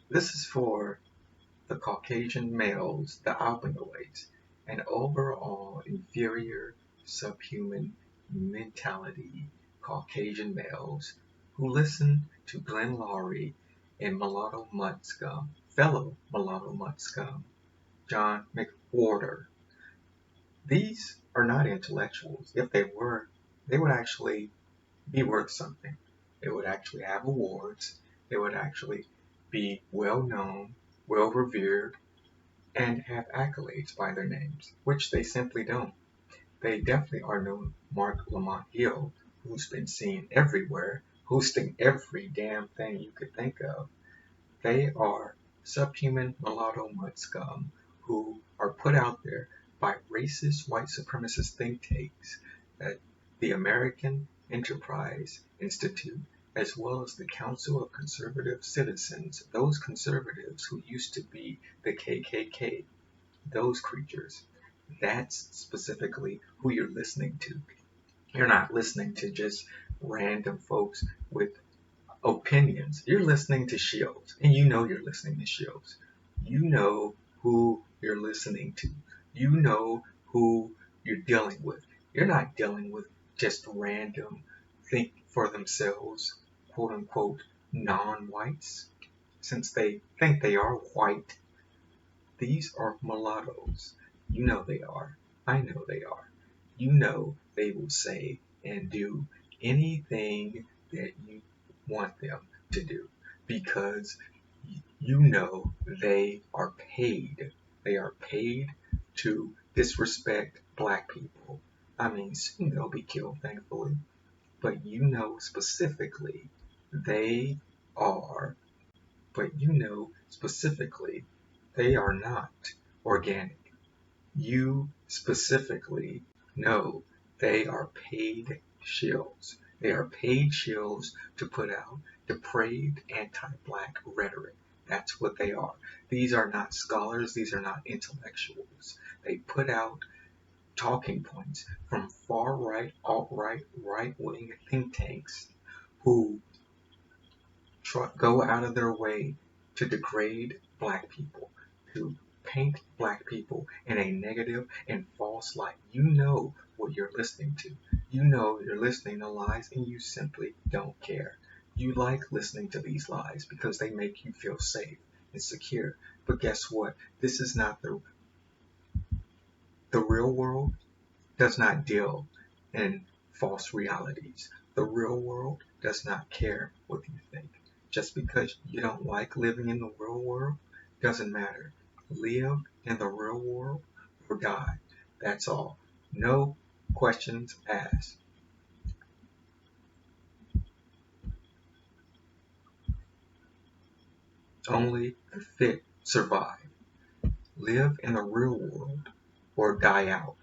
This is for the Caucasian males, the albinoids, and overall inferior subhuman mentality Caucasian males who listen to Glenn Lowry and mulatto mutt scum, fellow mulatto mutt scum, John mcwhorter. These are not intellectuals. If they were, they would actually be worth something. They would actually have awards. They would actually be well known, well revered, and have accolades by their names, which they simply don't. They definitely are no Mark Lamont Hill, who's been seen everywhere, hosting every damn thing you could think of. They are subhuman mulatto mud scum who are put out there by racist white supremacist think tanks at the American Enterprise Institute, as well as the Council of Conservative Citizens, those conservatives who used to be the KKK, those creatures. That's specifically who you're listening to. You're not listening to just random folks with opinions. You're listening to Shields, and you know you're listening to Shields. You know who you're listening to. You know who you're dealing with. You're not dealing with just random, think for themselves, quote unquote, non-whites, since they think they are white. These are mulattoes. You know they are. I know they are. You know they will say and do anything that you want them to do because you know they are paid. They are paid to disrespect black people. I mean, soon they'll be killed, thankfully. But you know specifically they are but you know specifically they are not organic. You specifically know they are paid shills. They are paid shills to put out depraved anti-black rhetoric. That's what they are. These are not scholars. These are not intellectuals. They put out talking points from far right, alt-right, right-wing think tanks who go out of their way to degrade black people, to paint black people in a negative and false light. You know what you're listening to. You know you're listening to lies and you simply don't care. You like listening to these lies because they make you feel safe and secure. But guess what? This is not the real world does not deal in false realities. The real world does not care what you think. Just because you don't like living in the real world doesn't matter. Live in the real world or die. That's all. No questions asked. Only the fit survive. Live in the real world or die out.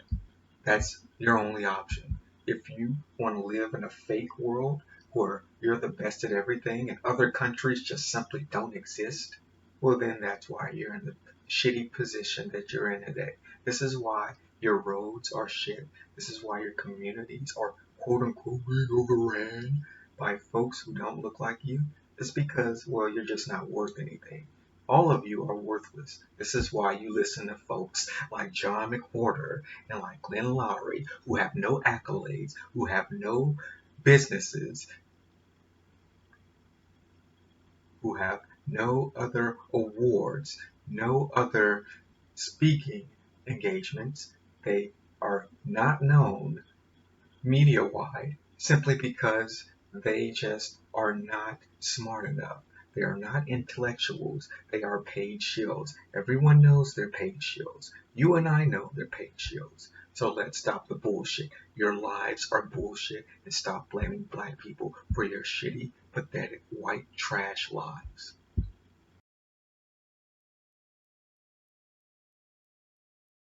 That's your only option. If you want to live in a fake world where you're the best at everything and other countries just simply don't exist, well, then that's why you're in the shitty position that you're in today. This is why your roads are shit. This is why your communities are quote unquote being overran by folks who don't look like you. It's because, well, you're just not worth anything. All of you are worthless. This is why you listen to folks like John mcwhorter and like Glenn Lowry, who have no accolades, who have no businesses, who have no other awards, no other speaking engagements. They are not known media wide simply because they just are not smart enough. They are not intellectuals. They are paid shills. Everyone knows they're paid shills. You and I know they're paid shills. So let's stop the bullshit. Your lives are bullshit and stop blaming black people for your shitty, pathetic, white trash lives.